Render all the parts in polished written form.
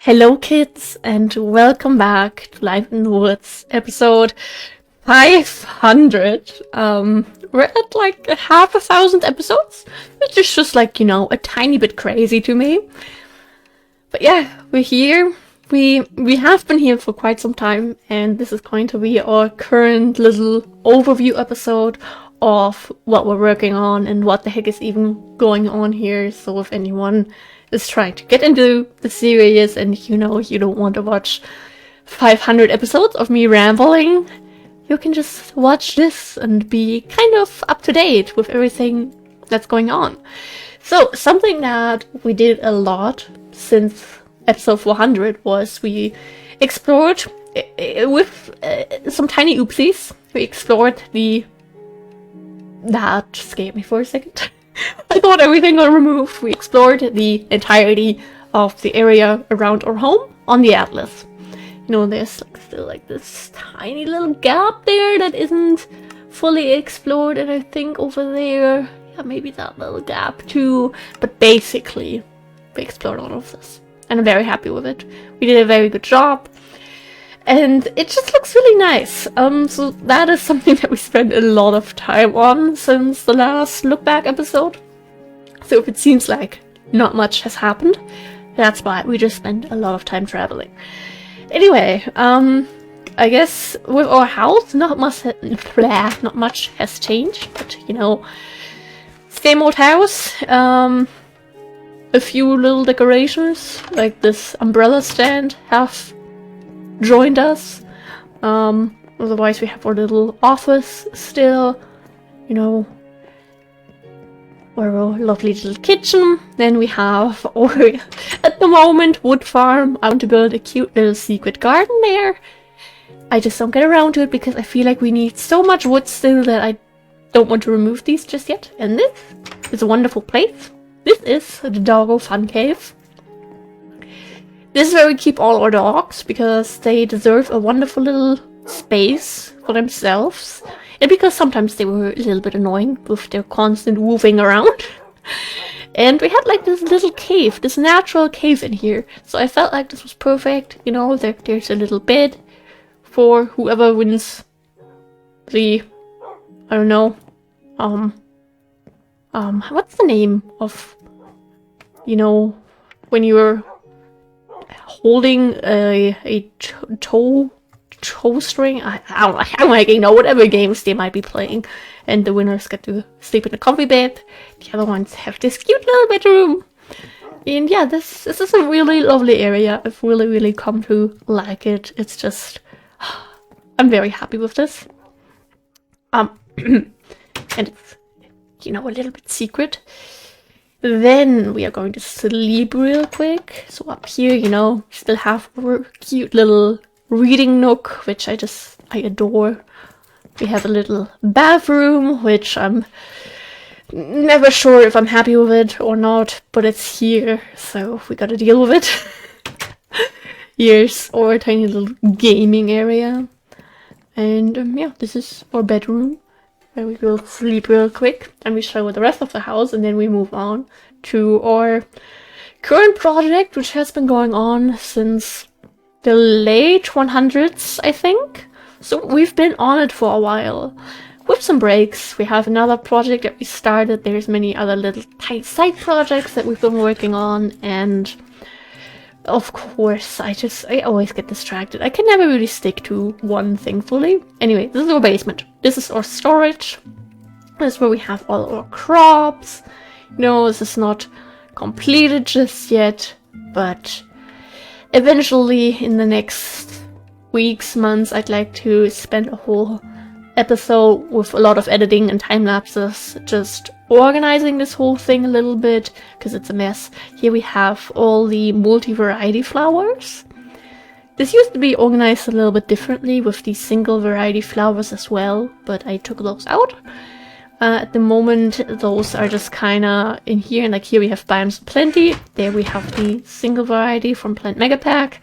Hello kids and welcome back to Life in the Woods episode 500. We're at like half a thousand episodes, which is just like, a tiny bit crazy to me. But yeah, we're here. We have been here for quite some time, and this is going to be our current little overview episode of what we're working on and what the heck is even going on here. So if anyone is trying to get into the series and you don't want to watch 500 episodes of me rambling, you can just watch this and be kind of up to date with everything that's going on. So something that we did a lot since episode 400 was we explored with some tiny oopsies. We explored that scared me for a second. I thought everything got removed. We explored the entirety of the area around our home on the atlas. There's still this tiny little gap there that isn't fully explored, and I think over there, yeah, maybe that little gap too. But basically, we explored all of this, and I'm very happy with it. We did a very good job. And it just looks really nice. So that is something that we spent a lot of time on since the last look back episode. So if it seems like not much has happened, that's why we just spent a lot of time traveling. Anyway, I guess with our house, not much has changed, but same old house. A few little decorations, like this umbrella stand, have joined us. Otherwise we have our little office still, our lovely little kitchen. Then we have our, at the moment, wood farm. I want to build a cute little secret garden there. I just don't get around to it because I feel like we need so much wood still that I don't want to remove these just yet. And this is a wonderful place. This is the Doggo Fun Cave. This is where we keep all our dogs, because they deserve a wonderful little space for themselves. And because sometimes they were a little bit annoying with their constant moving around. And we had this little cave, this natural cave in here. So I felt like this was perfect. There's a little bed for whoever wins the, I don't know, what's the name of, when you're holding a toe string. I don't know, whatever games they might be playing, and the winners get to sleep in a comfy bed. The other ones have this cute little bedroom. And yeah, this is a really lovely area. I've really come to like it. It's just, I'm very happy with this. And it's a little bit secret. Then we are going to sleep real quick. So up here, still have our cute little reading nook, which I adore. We have a little bathroom, which I'm never sure if I'm happy with it or not, but it's here, so we gotta deal with it. Here's our tiny little gaming area. And yeah, this is our bedroom, where we will sleep real quick, and we show the rest of the house, and then we move on to our current project, which has been going on since the late 100s, I think. So we've been on it for a while, with some breaks. We have another project that we started. There's many other little tight side projects that we've been working on, and of course, I always get distracted. I can never really stick to one thing fully. Anyway, this is our basement. This is our storage. This is where we have all our crops. This is not completed just yet, but eventually in the next weeks, months, I'd like to spend a whole episode with a lot of editing and time lapses, just organizing this whole thing a little bit, because it's a mess. Here we have all the multi-variety flowers. This used to be organized a little bit differently with the single variety flowers as well, but I took those out. At the moment, those are just kinda in here, and here we have Biomes Plenty. There we have the single variety from Plant Mega Pack.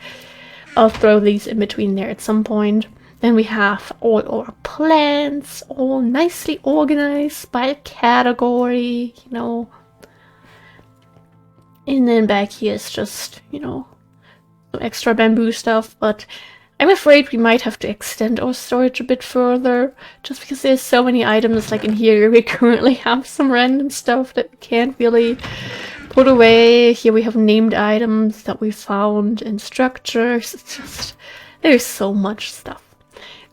I'll throw these in between there at some point. Then we have all our plants, all nicely organized by category, And then back here is just, extra bamboo stuff, but I'm afraid we might have to extend our storage a bit further, just because there's so many items. Like in here, we currently have some random stuff that we can't really put away. Here we have named items that we found in structures. It's just, there's so much stuff.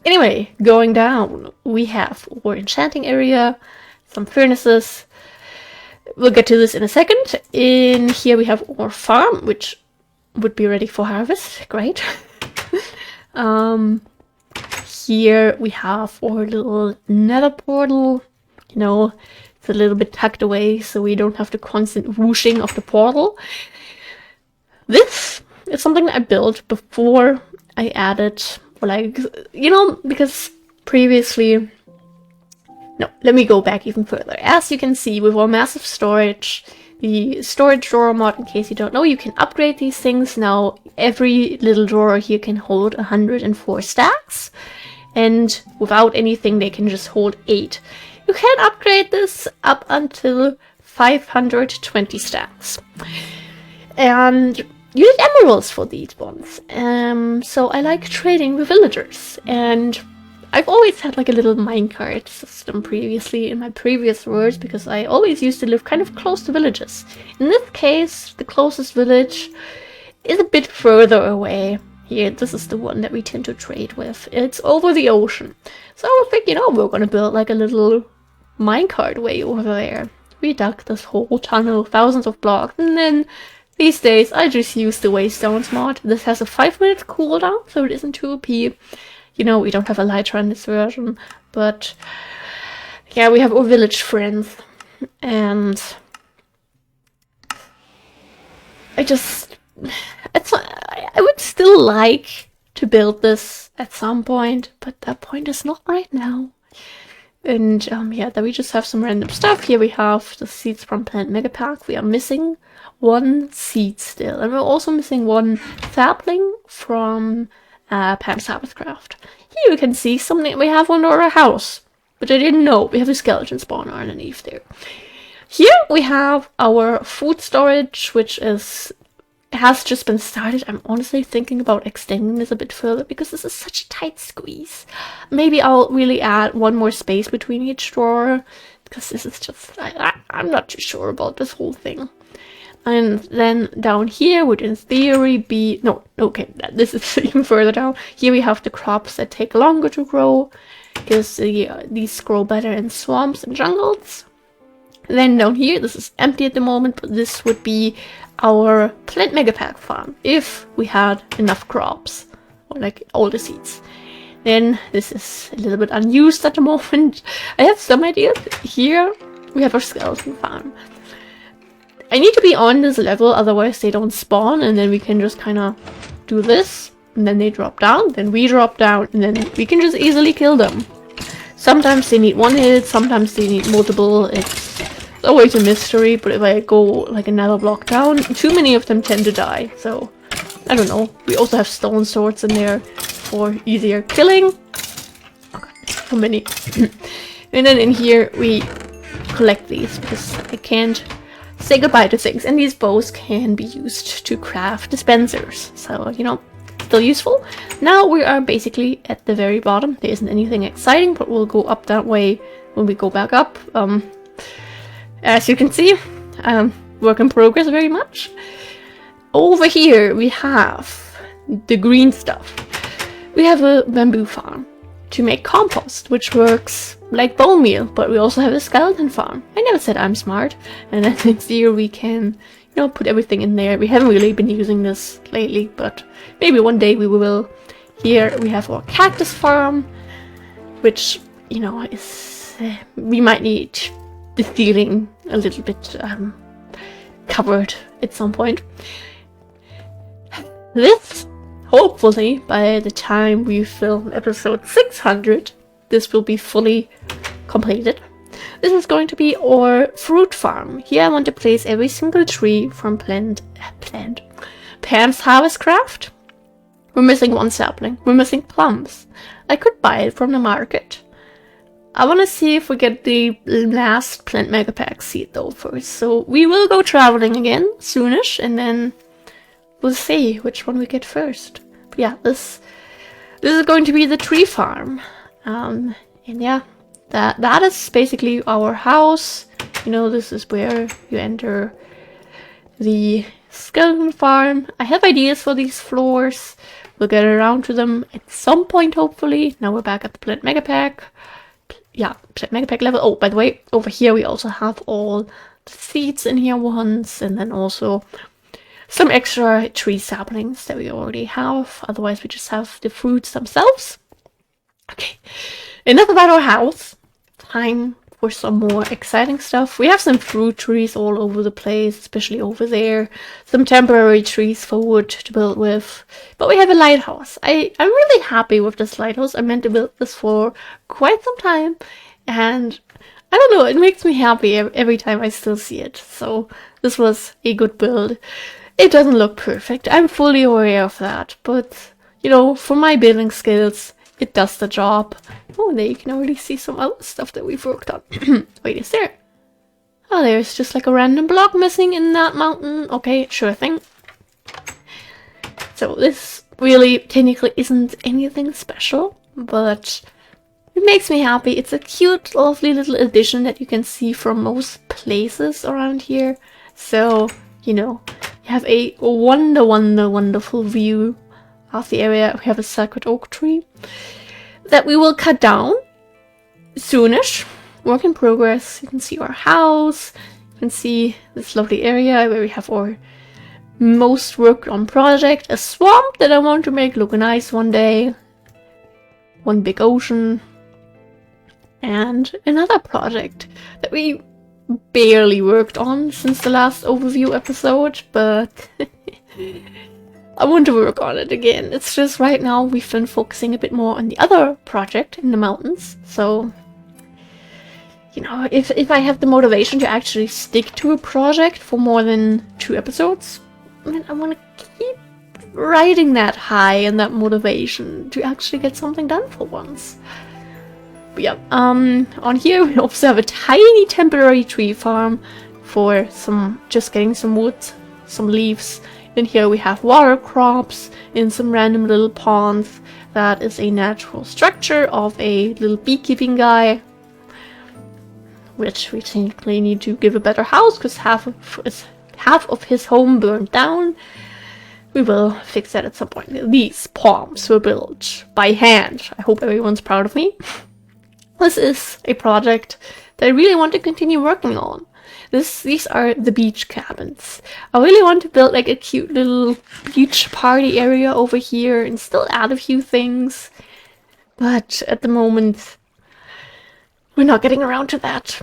Anyway, going down, we have our enchanting area, some furnaces. We'll get to this in a second. In here we have our farm, which would be ready for harvest. Great. Here we have our little nether portal. You know, it's a little bit tucked away so we don't have the constant whooshing of the portal. This is something that I built before I added, like, you know, because previously... No, let me go back even further. As you can see, with our massive storage, the storage drawer mod, in case you don't know, you can upgrade these things. Now, every little drawer here can hold 104 stacks, and without anything, they can just hold 8. You can upgrade this up until 520 stacks. And you need emeralds for these ones. So I like trading with villagers, and I've always had like a little minecart system previously in my previous worlds, because I always used to live kind of close to villages. In this case, the closest village is a bit further away. Here, this is the one that we tend to trade with. It's over the ocean. So I think, you know, we're gonna build like a little minecart way over there. We dug this whole tunnel, thousands of blocks, and then these days I just use the Waystones mod. This has a 5-minute cooldown, so it isn't too OP. You know, we don't have a lighter in this version, but yeah, we have our village friends, and I would still like to build this at some point, but that point is not right now. And yeah, then we just have some random stuff. Here we have the seeds from Plant Mega Pack. We are missing 1 seed still, and we're also missing 1 sapling from Pam's Harvestcraft. Here you can see something we have under our house, but I didn't know. We have a skeleton spawner underneath there. Here we have our food storage, which has just been started. I'm honestly thinking about extending this a bit further, because this is such a tight squeeze. Maybe I'll really add 1 more space between each drawer, because this is just... I'm not too sure about this whole thing. And then down here would in theory be... No, okay, this is even further down. Here we have the crops that take longer to grow, because these grow better in swamps and jungles. Then down here, this is empty at the moment, but this would be our Plant Mega Pack farm, if we had enough crops, or like all the seeds. Then this is a little bit unused at the moment. I have some ideas. Here we have our skeleton farm. I need to be on this level, otherwise they don't spawn, and then we can just kind of do this, and then they drop down, then we drop down, and then we can just easily kill them. Sometimes they need 1 hit, sometimes they need multiple. It's always a mystery, but if I go like another block down, too many of them tend to die, so I don't know. We also have stone swords in there for easier killing. Okay, how many? And then in here we collect these, because I can't say goodbye to things, and these bows can be used to craft dispensers, so you know, still useful. Now we are basically at the very bottom. There isn't anything exciting, but we'll go up that way when we go back up. As you can see, work in progress very much. Over here we have the green stuff. We have a bamboo farm to make compost, which works like bone meal, but we also have a skeleton farm. I never said I'm smart. And then here we can, you know, put everything in there. We haven't really been using this lately, but maybe one day we will. Here we have our cactus farm, which, you know, is we might need the ceiling a little bit covered at some point. This, hopefully, by the time we film episode 600, this will be fully completed. This is going to be our fruit farm. Here I want to place every single tree from Pam's Harvestcraft. We're missing 1 sapling. We're missing plums. I could buy it from the market. I want to see if we get the last Plant Mega Pack seed though first. So we will go traveling again soonish, and then we'll see which one we get first. But yeah, this is going to be the tree farm. And yeah, that is basically our house. You know, this is where you enter the skeleton farm. I have ideas for these floors. We'll get around to them at some point, hopefully. Now we're back at the Plant Mega Pack. Yeah, Plant Mega Pack level. Oh, by the way, over here we also have all the seeds in here once, and then also some extra tree saplings that we already have. Otherwise, we just have the fruits themselves. Okay, enough about our house. Time for some more exciting stuff. We have some fruit trees all over the place, especially over there. Some temporary trees for wood to build with. But we have a lighthouse. I'm really happy with this lighthouse. I meant to build this for quite some time. And I don't know, it makes me happy every time I still see it. So this was a good build. It doesn't look perfect. I'm fully aware of that. But, you know, for my building skills, it does the job. Oh, and there you can already see some other stuff that we've worked on. Wait, is there? Oh, there's just like a random block missing in that mountain. Okay, sure thing. So this really technically isn't anything special, but it makes me happy. It's a cute, lovely little addition that you can see from most places around here. So, you know, you have a wonderful view of the area. We have a sacred oak tree that we will cut down soonish. Work in progress. You can see our house. You can see this lovely area where we have our most worked on project. A swamp that I want to make look nice one day. One big ocean. And another project that we barely worked on since the last overview episode, but I want to work on it again. It's just right now we've been focusing a bit more on the other project in the mountains. So, you know, if I have the motivation to actually stick to a project for more than 2 episodes, I mean, I want to keep riding that high and that motivation to actually get something done for once. But yeah, on here we also have a tiny temporary tree farm for just getting some wood, some leaves. And here we have water crops in some random little ponds. That is a natural structure of a little beekeeping guy, which we technically need to give a better house because half of his home burned down. We will fix that at some point. These palms were built by hand. I hope everyone's proud of me. This is a project that I really want to continue working on. These are the beach cabins. I really want to build like a cute little beach party area over here and still add a few things. But at the moment, we're not getting around to that.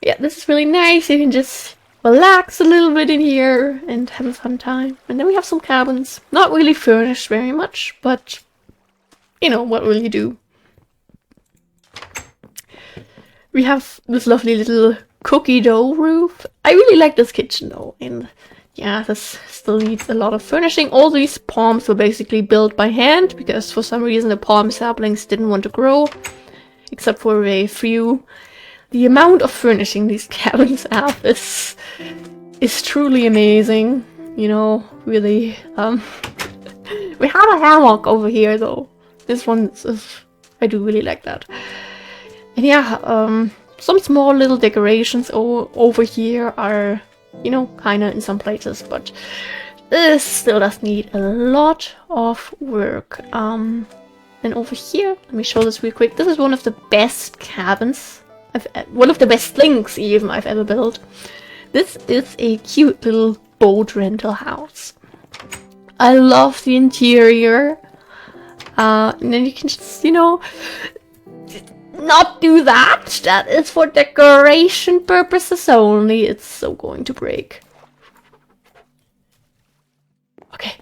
Yeah, this is really nice. You can just relax a little bit in here and have a fun time. And then we have some cabins. Not really furnished very much, but you know, what will you do? We have this lovely little cookie dough roof. I really like this kitchen though, and yeah, this still needs a lot of furnishing. All these palms were basically built by hand because for some reason the palm saplings didn't want to grow, except for a few. The amount of furnishing these cabins have is truly amazing. You know, really. We have a hammock over here though. This one I do really like that. And yeah, some small little decorations over here are, you know, kind of in some places, but this still does need a lot of work. And over here, let me show this real quick. This is one of the best cabins, one of the best things even I've ever built. This is a cute little boat rental house. I love the interior. And then you can just, you know, not do that. That is for decoration purposes only. It's so going to break. Okay.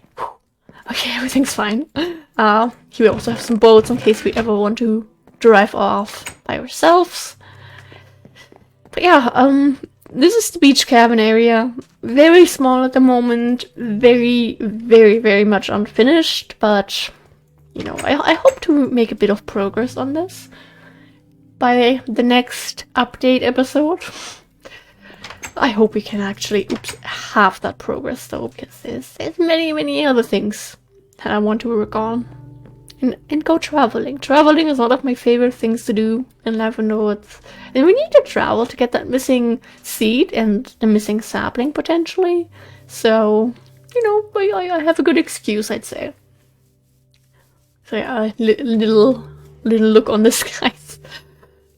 Okay, everything's fine. Here we also have some boats in case we ever want to drive off by ourselves. But yeah, this is the beach cabin area. Very small at the moment. Very, very much unfinished. But, you know, I hope to make a bit of progress on this by the next update episode. I hope we can actually have that progress though, because there's many other things that I want to work on. And go traveling. Traveling is one of my favorite things to do in life, and we need to travel to get that missing seed and the missing sapling potentially. So, you know, I have a good excuse, I'd say. So yeah, little look on this guy's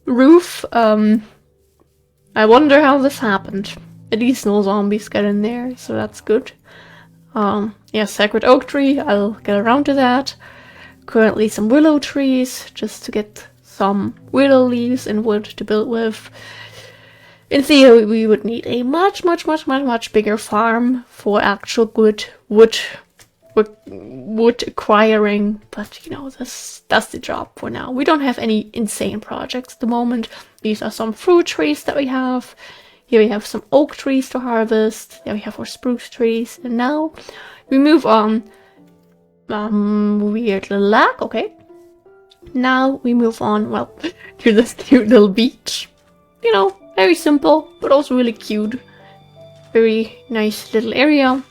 roof. I wonder how this happened. At least no zombies got in there, so that's good. Yeah, sacred oak tree, I'll get around to that. Currently some willow trees, just to get some willow leaves and wood to build with. In theory, we would need a much bigger farm for actual good wood acquiring, but you know, that's the job for now. We don't have any insane projects at the moment. These are some fruit trees that we have. Here we have some oak trees to harvest. There we have our spruce trees, and now we move on. Weird little lag, okay. Now we move on, well, to this cute little beach. You know, very simple, but also really cute. Very nice little area.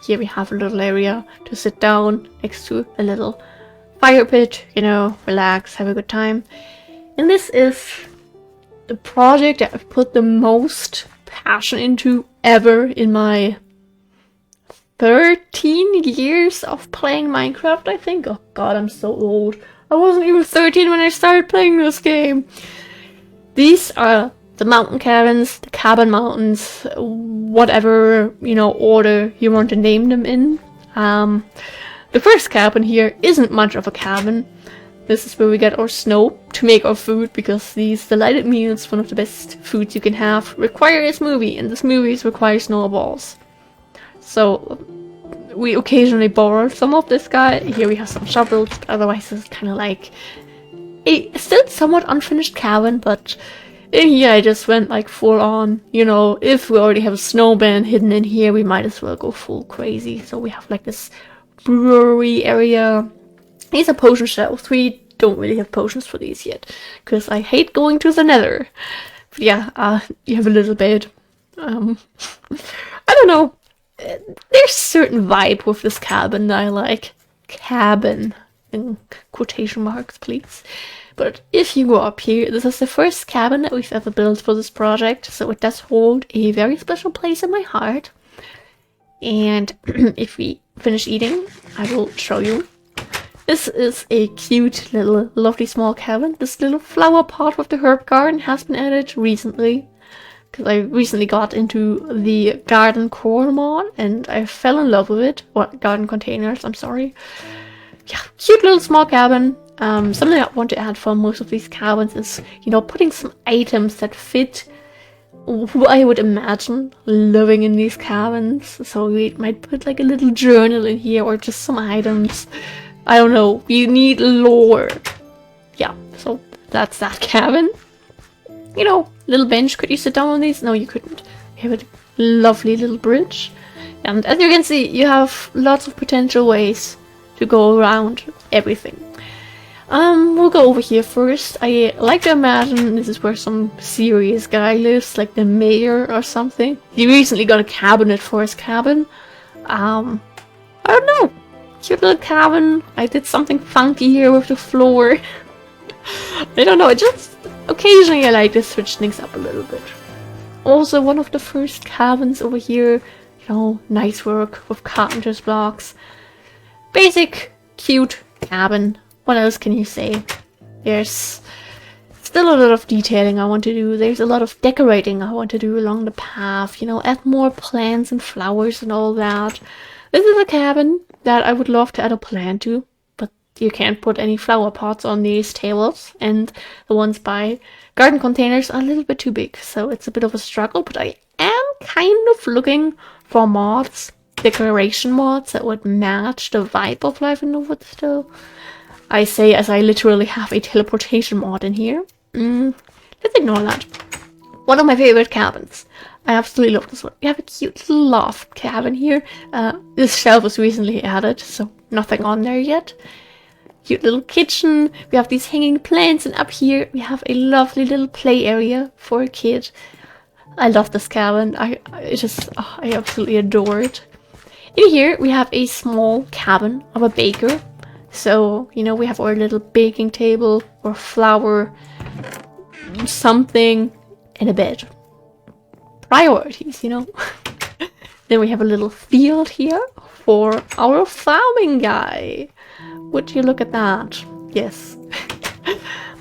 Here we have a little area to sit down next to a little fire pit, you know, relax, have a good time. And this is the project that I've put the most passion into ever in my 13 years of playing Minecraft, I think. Oh god, I'm so old. I wasn't even 13 when I started playing this game. These are the mountain cabins, the cabin mountains, whatever, you know, order you want to name them in. The first cabin here isn't much of a cabin. This is where we get our snow to make our food, because these delighted meals, one of the best foods you can have, require a smoothie, and the smoothies require snowballs. So we occasionally borrow some of this guy. Here we have some shovels, but otherwise it's kind of like a still somewhat unfinished cabin, but in here I just went like full on, you know, if we already have a snowman hidden in here, we might as well go full crazy. So we have like this brewery area. These are potion shelves. We don't really have potions for these yet, because I hate going to the nether. But yeah, you have a little bed. I don't know. There's a certain vibe with this cabin that I like. Cabin, in quotation marks, please. But if you go up here, this is the first cabin that we've ever built for this project, so it does hold a very special place in my heart. And if we finish eating, I will show you. This is a cute little lovely small cabin. This little flower pot with the herb garden has been added recently, because I recently got into the garden core mod and I fell in love with it. What, garden containers, I'm sorry. Yeah, cute little small cabin. Something I want to add for most of these cabins is, you know, putting some items that fit who I would imagine living in these cabins. So we might put like a little journal in here, or just some items. I don't know, we need lore. Yeah, so that's that cabin. You know, little bench. Could you sit down on these? No, you couldn't. We have a lovely little bridge. And as you can see, you have lots of potential ways to go around everything. We'll go over here first. I like to imagine this is where some serious guy lives, like the mayor or something. He recently got a cabinet for his cabin. I don't know. Cute little cabin. I did something funky here with the floor. I don't know, it just occasionally I like to switch things up a little bit. Also, one of the first cabins over here, you know, nice work with carpenter's blocks. Basic, cute cabin. What else can you say? There's still a lot of detailing I want to do. There's a lot of decorating I want to do along the path, you know, add more plants and flowers and all that. This is a cabin that I would love to add a plant to, but you can't put any flower pots on these tables, and the ones by garden containers are a little bit too big, so it's a bit of a struggle. But I am kind of looking for mods, decoration mods that would match the vibe of Life in the Woods still. I say as I literally have a teleportation mod in here. Let's ignore that. One of my favorite cabins. I absolutely love this one. We have a cute little loft cabin here. This shelf was recently added, so nothing on there yet. Cute little kitchen. We have these hanging plants, and up here we have a lovely little play area for a kid. I love this cabin. I absolutely adore it. In here we have a small cabin of a baker. So, you know, we have our little baking table or flour, something, and a bed. Priorities, you know. Then we have a little field here for our farming guy. Would you look at that? Yes.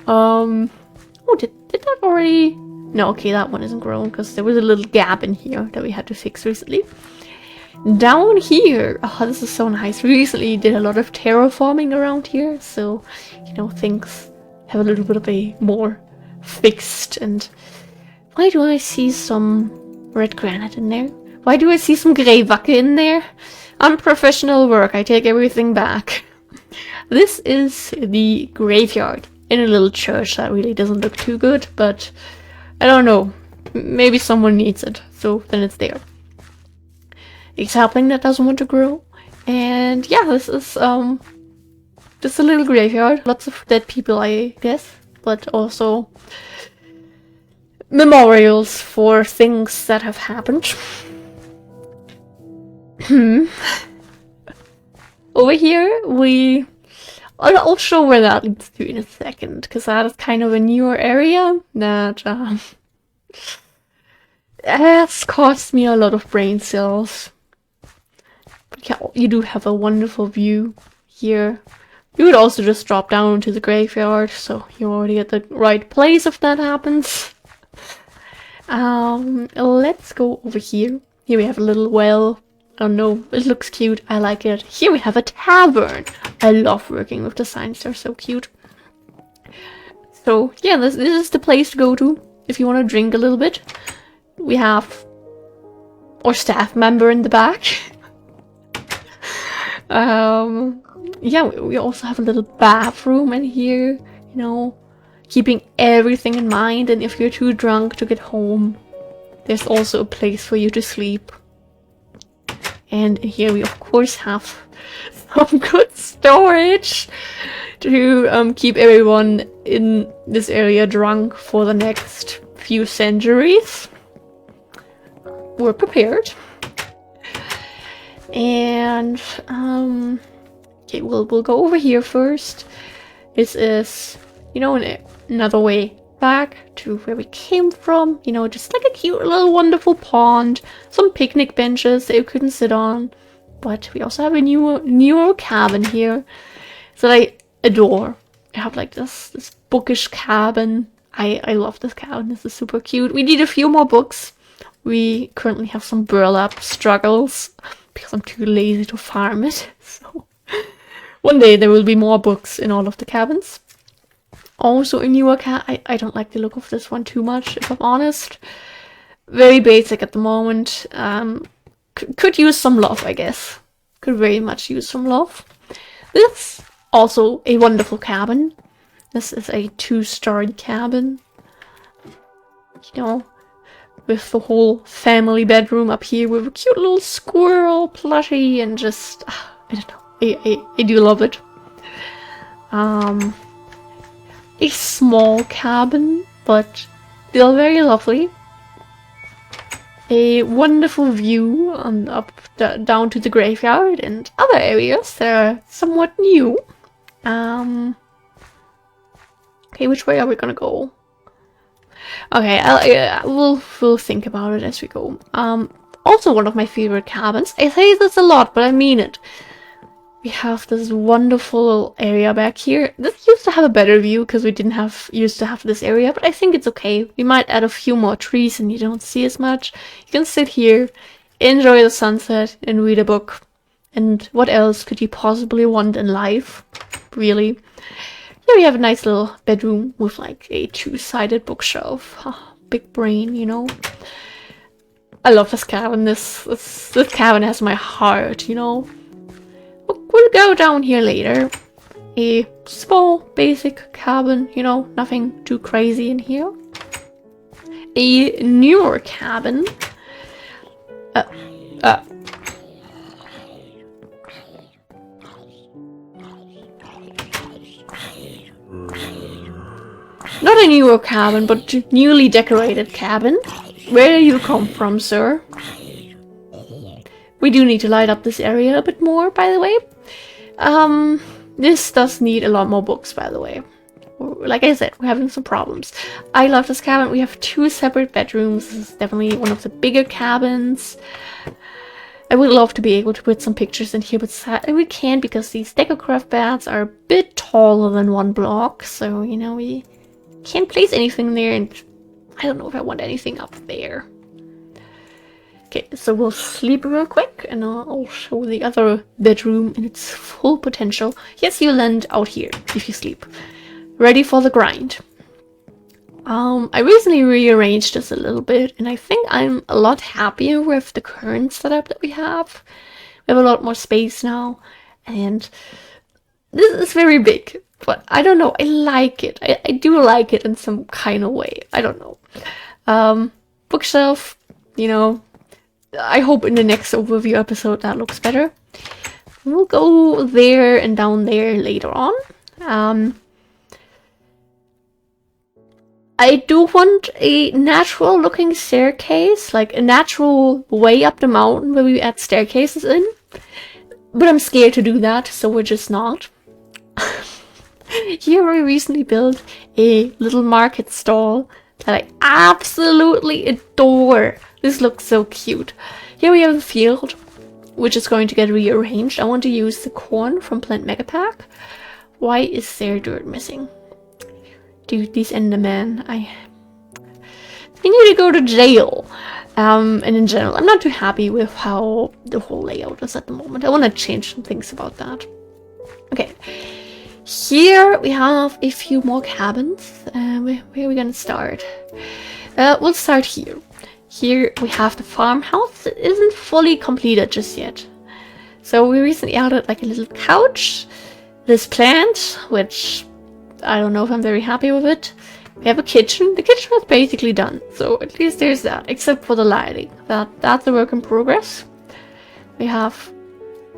Oh, did that already? No, okay, that one isn't grown because there was a little gap in here that we had to fix recently. Down here, oh, this is so nice. We recently did a lot of terraforming around here, so, you know, things have a little bit of a more fixed. And why do I see some red granite in there? Why do I see some grey wacke in there? Unprofessional work, I take everything back. This is the graveyard in a little church that really doesn't look too good, but I don't know. Maybe someone needs it, so then it's there. A sapling that doesn't want to grow. And yeah, this is just a little graveyard. Lots of dead people, I guess, but also memorials for things that have happened. Over here, I'll show where that leads to in a second, because that is kind of a newer area that has cost me a lot of brain cells. But yeah, you do have a wonderful view here. You would also just drop down to the graveyard, so you're already at the right place if that happens. Let's go over here. Here we have a little well. Oh no, it looks cute. I like it. Here we have a tavern. I love working with the signs. They're so cute. So yeah, this is the place to go to if you want to drink a little bit. We have our staff member in the back. Yeah, we also have a little bathroom in here, you know, keeping everything in mind. And if you're too drunk to get home, there's also a place for you to sleep. And here we of course have some good storage to keep everyone in this area drunk for the next few centuries. We're prepared. And okay, we'll go over here first. This is, you know, another way back to where we came from. You know, just like a cute little wonderful pond, some picnic benches that you couldn't sit on. But we also have a newer cabin here that I adore. I have like this bookish cabin. I love this cabin. This is super cute. We need a few more books. We currently have some burlap struggles because I'm too lazy to farm it. So one day there will be more books in all of the cabins. Also a newer I don't like the look of this one too much, if I'm honest. Very basic at the moment. Could use some love, I guess. Could very much use some love. This also a wonderful cabin. This is a 2-story cabin. You know, with the whole family bedroom up here with a cute little squirrel plushie and just, I don't know, I do love it. A small cabin, but still very lovely. A wonderful view on down to the graveyard and other areas that are somewhat new. Okay, which way are we gonna go? Okay, we'll think about it as we go. Also one of my favorite cabins. I say this a lot, but I mean it. We have this wonderful area back here. This used to have a better view because we didn't used to have this area, but I think it's okay. We might add a few more trees and you don't see as much. You can sit here, enjoy the sunset, and read a book. And what else could you possibly want in life? Really? Here we have a nice little bedroom with like a 2-sided bookshelf. Oh, big brain, you know. I love this cabin. This cabin has my heart, you know. We'll go down here later. A small, basic cabin, you know, nothing too crazy in here. A newer cabin. Not a newer cabin, but a newly decorated cabin. Where do you come from, sir? We do need to light up this area a bit more, by the way. This does need a lot more books, by the way. Like I said, we're having some problems. I love this cabin. We have 2 separate bedrooms. This is definitely one of the bigger cabins. I would love to be able to put some pictures in here, but sadly we can't because these Decocraft beds are a bit taller than 1 block. So, you know, we can't place anything there, and I don't know if I want anything up there. Okay, so we'll sleep real quick, and I'll show the other bedroom in its full potential. Yes, you land out here if you sleep. Ready for the grind. I recently rearranged this a little bit, and I think I'm a lot happier with the current setup that we have. We have a lot more space now, and this is very big, but I don't know, I like it. I do like it in some kind of way. I don't know. Bookshelf, you know, I hope in the next overview episode that looks better. We'll go there and down there later on. I do want a natural looking staircase, like a natural way up the mountain where we add staircases in. But I'm scared to do that, so we're just not. Here we recently built a little market stall that I absolutely adore. This looks so cute. Here we have a field, which is going to get rearranged. I want to use the corn from Plant Mega Pack. Why is there dirt missing? Dude, these Endermen, I need to go to jail. And in general, I'm not too happy with how the whole layout is at the moment. I want to change some things about that. Okay, here we have a few more cabins. Where are we gonna start? We'll start here. Here we have the farmhouse. It isn't fully completed just yet. So we recently added like a little couch, this plant, which I don't know if I'm very happy with it. We have a kitchen. The kitchen is basically done, so at least there's that, except for the lighting. That's a work in progress. We have,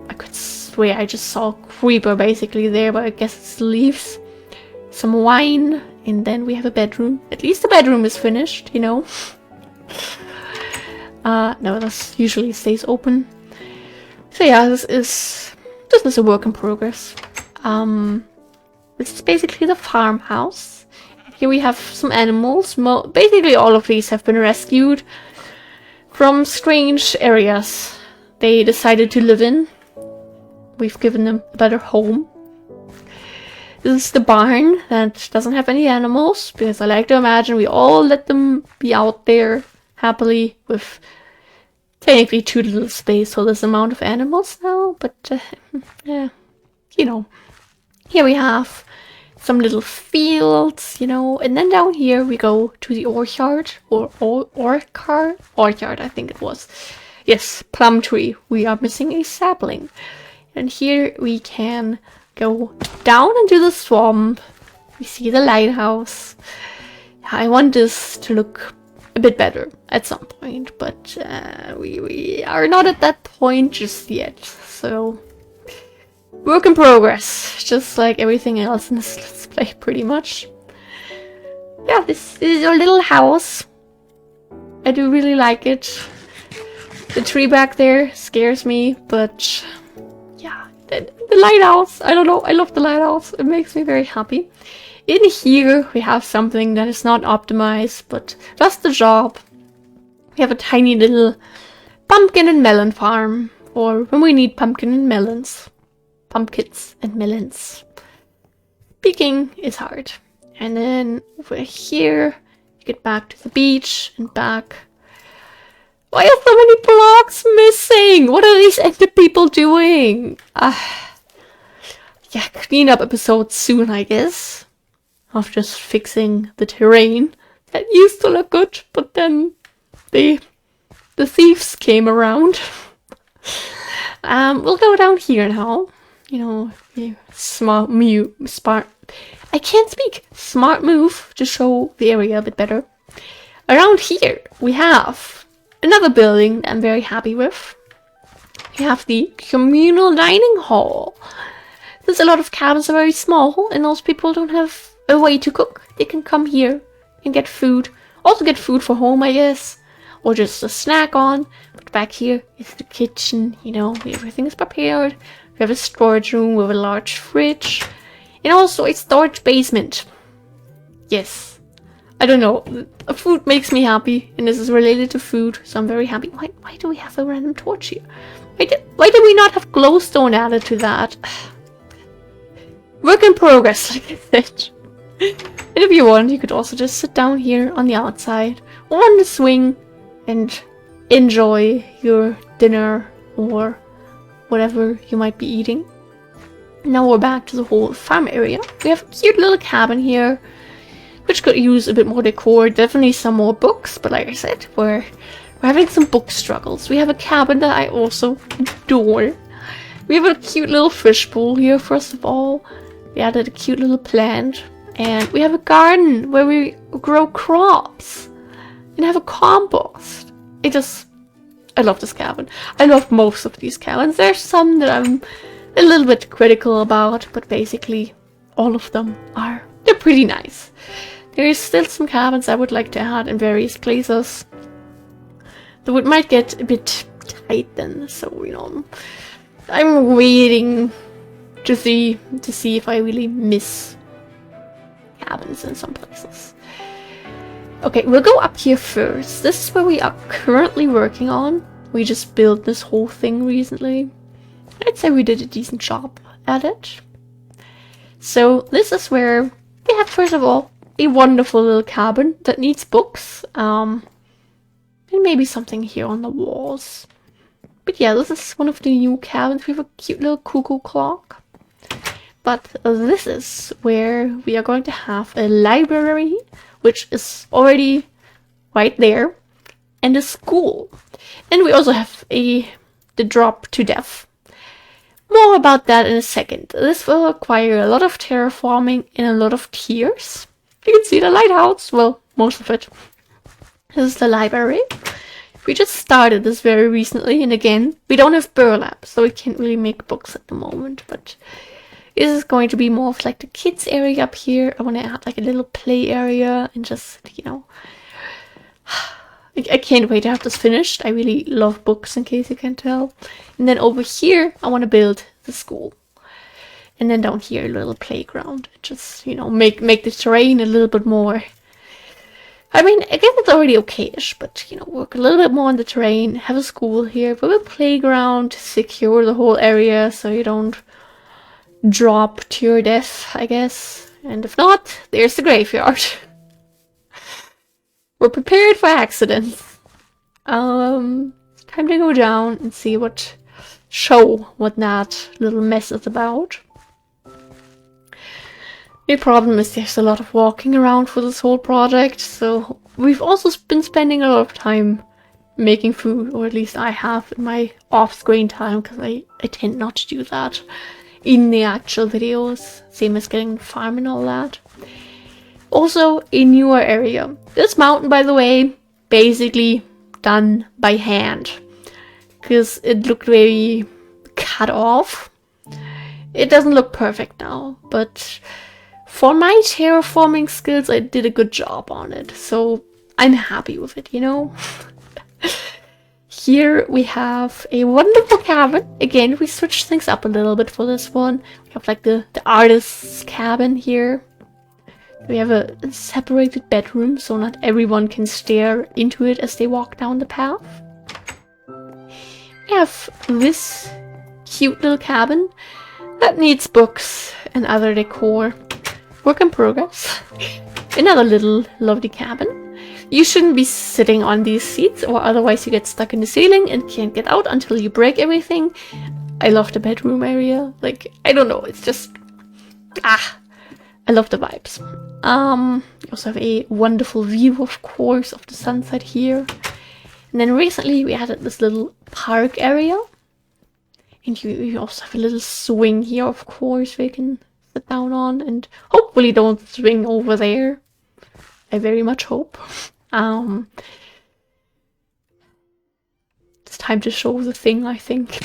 I could swear I just saw a creeper basically there, but I guess it's leaves. Some wine, and then we have a bedroom. At least the bedroom is finished, you know. No, this usually stays open. So yeah, this is a work in progress. This is basically the farmhouse. Here we have some animals. Basically all of these have been rescued from strange areas they decided to live in. We've given them a better home. This is the barn that doesn't have any animals, because I like to imagine we all let them be out there happily with technically too little space for this amount of animals now, but yeah, you know. Here we have some little fields, you know, and then down here we go to the orchard, or orchard, I think it was. Yes, plum tree. We are missing a sapling. And here we can go down into the swamp. We see the lighthouse. I want this to look a bit better at some point, but we are not at that point just yet, so work in progress, just like everything else in this let's play, pretty much. Yeah, this is your little house. I do really like it. The tree back there scares me, but yeah, the lighthouse, I don't know, I love the lighthouse. It makes me very happy. In here, we have something that is not optimized, but does the job. We have a tiny little pumpkin and melon farm, or when we need pumpkin and melons. Pumpkins and melons. Picking is hard. And then over here, you get back to the beach and back. Why are so many blocks missing? What are these ender people doing? Yeah, cleanup episode soon, I guess. Of just fixing the terrain. That used to look good, but then the thieves came around. We'll go down here now. You know, smart. I can't speak. Smart move to show the area a bit better. Around here, we have another building that I'm very happy with. We have the communal dining hall. There's a lot of cabins are very small, and those people don't have a way to cook. They can come here and get food. Also get food for home, I guess. or just a snack on. But back here is the kitchen, you know, everything is prepared. We have a storage room with a large fridge, and also a storage basement. Yes, I don't know, food makes me happy, and this is related to food, so I'm very happy. Why do we have a random torch here? Why did we not have glowstone added to that? Work in progress, like I said. And if you want, you could also just sit down here on the outside or on the swing and enjoy your dinner or whatever you might be eating. Now we're back to the whole farm area. We have a cute little cabin here, which could use a bit more decor. Definitely some more books, but like I said, we're having some book struggles. We have a cabin that I also adore. We have a cute little fish pool here, first of all. We added a cute little plant. And we have a garden where we grow crops. And have a compost. I love this cabin. I love most of these cabins. There's some that I'm a little bit critical about, but basically all of them they're pretty nice. There is still some cabins I would like to add in various places. Though it might get a bit tight then, so you know, I'm waiting to see if I really miss cabins in some places. Okay, we'll go up here first. This is where we are currently working on. We just built this whole thing recently. I'd say we did a decent job at it. So this is where we have, first of all, a wonderful little cabin that needs books. And maybe something here on the walls. But yeah, this is one of the new cabins. We have a cute little cuckoo clock. But this is where we are going to have a library, which is already right there, and a school. And we also have the drop to death. More about that in a second. This will require a lot of terraforming and a lot of tiers. You can see the lighthouse, well, most of it. This is the library. We just started this very recently, and again, we don't have burlap, so we can't really make books at the moment, but this is going to be more of like the kids area up here. I want to add like a little play area and just, you know, I can't wait to have this finished. I really love books, in case you can tell. And then over here, I want to build the school. And then down here, a little playground. Just, you know, make the terrain a little bit more. I mean, I guess it's already okay-ish, but, you know, work a little bit more on the terrain. Have a school here, with a playground, secure the whole area so you don't drop to your death, I guess. And if not, there's the graveyard. We're prepared for accidents. It's time to go down and see what that little mess is about. The problem is there's a lot of walking around for this whole project, so we've also been spending a lot of time making food, or at least I have in my off-screen time, because I tend not to do that in the actual videos, same as getting the farm and all that. Also, a newer area. This mountain, by the way, basically done by hand, because it looked very cut off. It doesn't look perfect now, but for my terraforming skills, I did a good job on it, so I'm happy with it, you know? Here we have a wonderful cabin. Again, we switched things up a little bit for this one. We have like the artist's cabin here. We have a separated bedroom, so not everyone can stare into it as they walk down the path. We have this cute little cabin that needs books and other decor. Work in progress. Another little lovely cabin. You shouldn't be sitting on these seats, or otherwise you get stuck in the ceiling and can't get out until you break everything. I love the bedroom area. Like, I don't know, it's just... I love the vibes. You also have a wonderful view, of course, of the sunset here. And then recently we added this little park area. And you also have a little swing here, of course, where you can sit down on. And hopefully don't swing over there. I very much hope. It's time to show the thing, I think.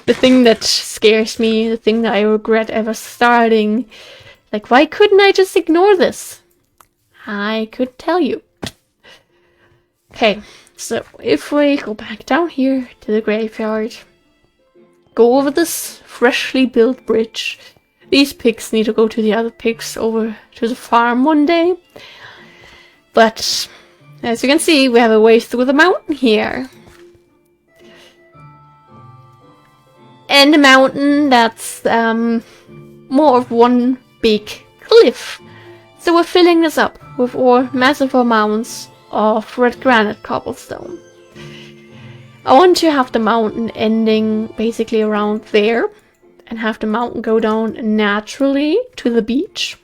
The thing that scares me, the thing that I regret ever starting. Like, why couldn't I just ignore this? I could tell you. Okay, So if we go back down here to the graveyard, go over this freshly built bridge. These pigs need to go to the other pigs over to the farm one day. But as you can see, we have a way through the mountain here. And the mountain that's more of one big cliff. So we're filling this up with all massive amounts of red granite cobblestone. I want to have the mountain ending basically around there and have the mountain go down naturally to the beach.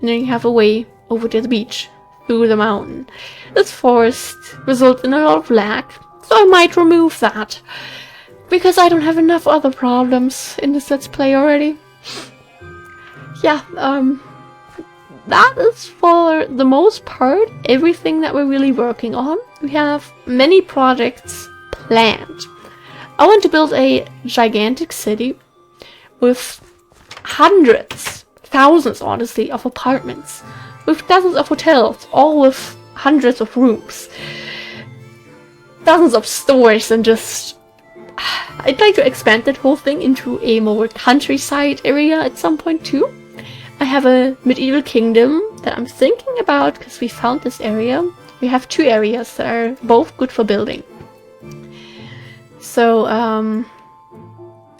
And then you have a way over to the beach through the mountain. This forest results in a lot of lag, so I might remove that because I don't have enough other problems in this Let's Play already. Yeah, that is for the most part everything that we're really working on. We have many projects planned. I want to build a gigantic city with hundreds, thousands honestly, of apartments, with dozens of hotels, all with hundreds of rooms, dozens of stores, and just I'd like to expand that whole thing into a more countryside area at some point too. I have a medieval kingdom that I'm thinking about because we found this area. We have two areas that are both good for building. So,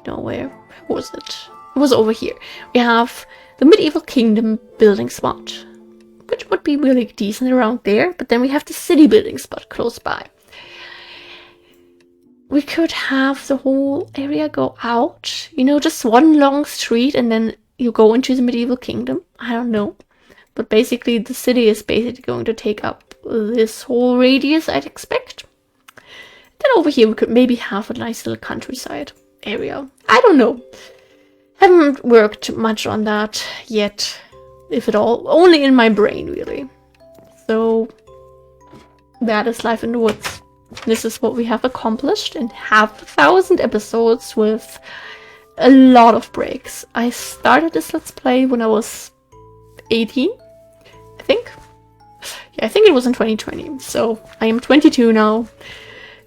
no, where was it? It was over here. We have the medieval kingdom building spot, which would be really decent around there, but then we have the city building spot close by. We could have the whole area go out, you know, just one long street and then you go into the medieval kingdom. I don't know. But basically the city is basically going to take up this whole radius, I'd expect. Then over here we could maybe have a nice little countryside area. I don't know. Haven't worked much on that yet, if at all. Only in my brain, really. So that is life in the woods. This is what we have accomplished in 500 episodes with a lot of breaks. I started this Let's Play when I was 18, I think. Yeah, I think it was in 2020. So I am 22 now.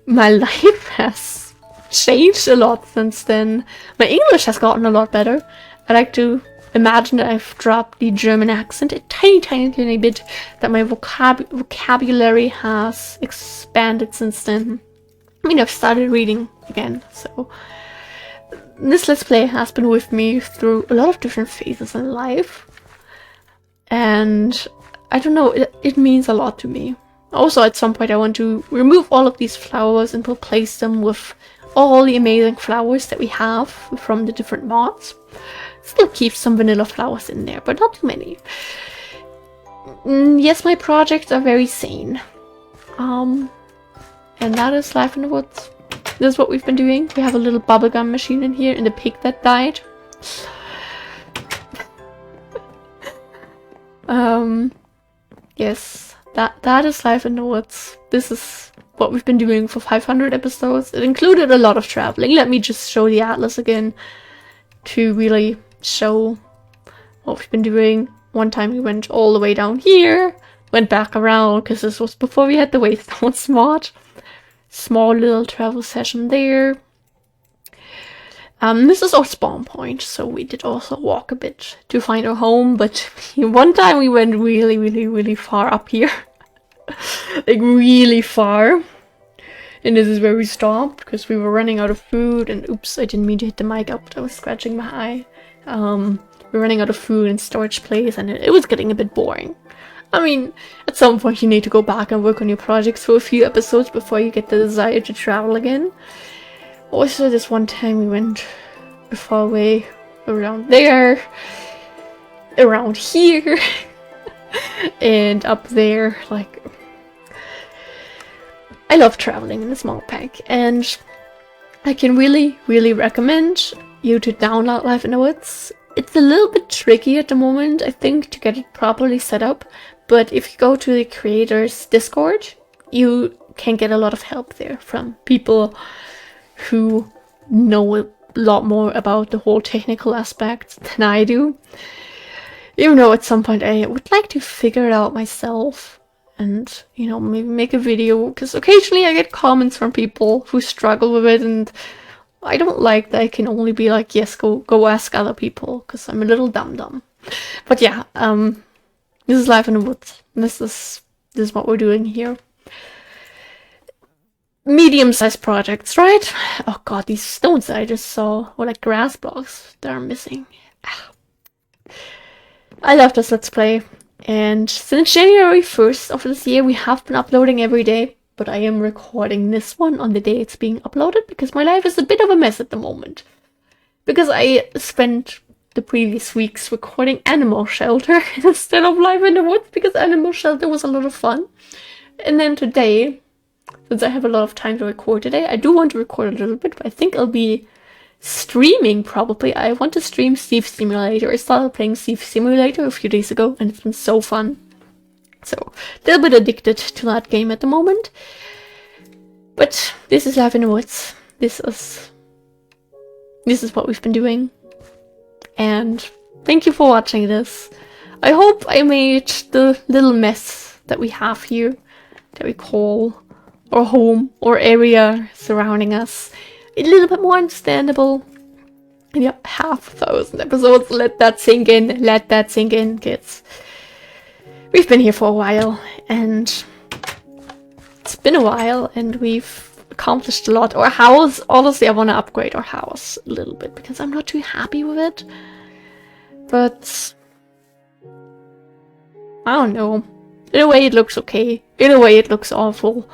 My life has changed a lot since then. My English has gotten a lot better. I like to imagine that I've dropped the German accent a tiny bit, that my vocabulary has expanded since then. I mean, I've started reading again, so this Let's Play has been with me through a lot of different phases in life, and I don't know, it means a lot to me. Also, at some point I want to remove all of these flowers and replace them with all the amazing flowers that we have from the different mods. Still keep some vanilla flowers in there, but not too many. Yes, my projects are very sane. And that is life in the woods. This is what we've been doing. We have a little bubblegum machine in here and the pig that died. Yes, that is life in the woods. This is what we've been doing for 500 episodes. It included a lot of traveling. Let me just show the atlas again to really show what we've been doing. One time we went all the way down here, went back around because this was before we had the Waystones mod. Small little travel session there. This is our spawn point, so we did also walk a bit to find our home, but one time we went really far up here. Like really far. And this is where we stopped because we were running out of food, and oops, I didn't mean to hit the mic up, I was scratching my eye. We're running out of food and storage place, and it was getting a bit boring. I mean, at some point you need to go back and work on your projects for a few episodes before you get the desire to travel again. Also, this one time we went far away, around there, around here, and up there. Like, I love traveling in a small pack, and I can really recommend you to download Life in the Woods. It's a little bit tricky at the moment, I think, to get it properly set up, but if you go to the creators Discord, you can get a lot of help there from people who know a lot more about the whole technical aspects than I do. Even though at some point I would like to figure it out myself. and, you know, maybe make a video, because occasionally I get comments from people who struggle with it, and I don't like that I can only be like, yes, go ask other people, because I'm a little dumb. But yeah, this is Life in the Woods. This is what we're doing here. Medium-sized projects, right? Oh god, these stones that I just saw were like grass blocks that are missing. I love this Let's Play, and since January 1st of this year we have been uploading every day, but I am recording this one on the day it's being uploaded because my life is a bit of a mess at the moment. Because I spent the previous weeks recording Animal Shelter instead of Life in the Woods, because Animal Shelter was a lot of fun. And then today, since I have a lot of time to record today, I do want to record a little bit, but I think I'll be streaming probably. I want to stream Thief Simulator. I started playing Thief Simulator a few days ago, and it's been so fun. So, a little bit addicted to that game at the moment. But this is Life in the Woods. This is what we've been doing. And thank you for watching this. I hope I made the little mess that we have here, that we call our home or area surrounding us, a little bit more understandable. And yeah, 500 episodes. Let that sink in. Let that sink in, kids. We've been here for a while, and it's been a while, and we've accomplished a lot. Our house, honestly, I want to upgrade our house a little bit because I'm not too happy with it. But I don't know. In a way, it looks okay. In a way, it looks awful.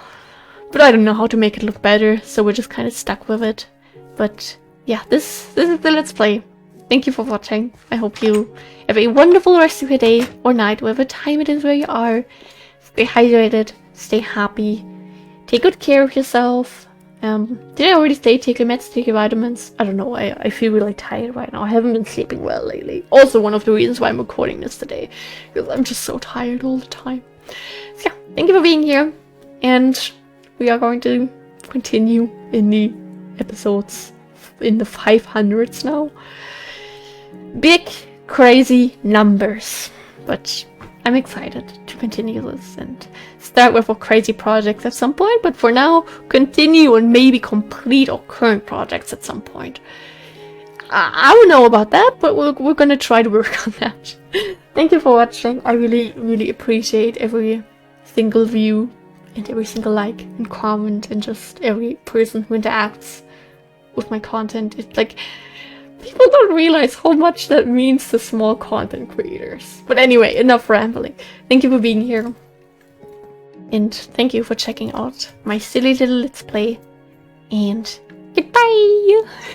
But I don't know how to make it look better, so we're just kind of stuck with it. But yeah, this is the Let's Play. Thank you for watching. I hope you have a wonderful rest of your day or night, whatever time it is where you are. Stay hydrated, stay happy, take good care of yourself. Did I already say take your meds, take your vitamins? I don't know, I feel really tired right now. I haven't been sleeping well lately. Also one of the reasons why I'm recording this today, because I'm just so tired all the time. So yeah, thank you for being here, and we are going to continue in the episodes in the 500s now. Big, crazy numbers, but I'm excited to continue this and start with our crazy projects at some point, but for now, continue and maybe complete our current projects at some point. I don't know about that, but we're gonna try to work on that. Thank you for watching. I really appreciate every single view and every single like and comment and just every person who interacts with my content. It's like, people don't realize how much that means to small content creators. But anyway, enough rambling. Thank you for being here. And thank you for checking out my silly little Let's Play. And goodbye!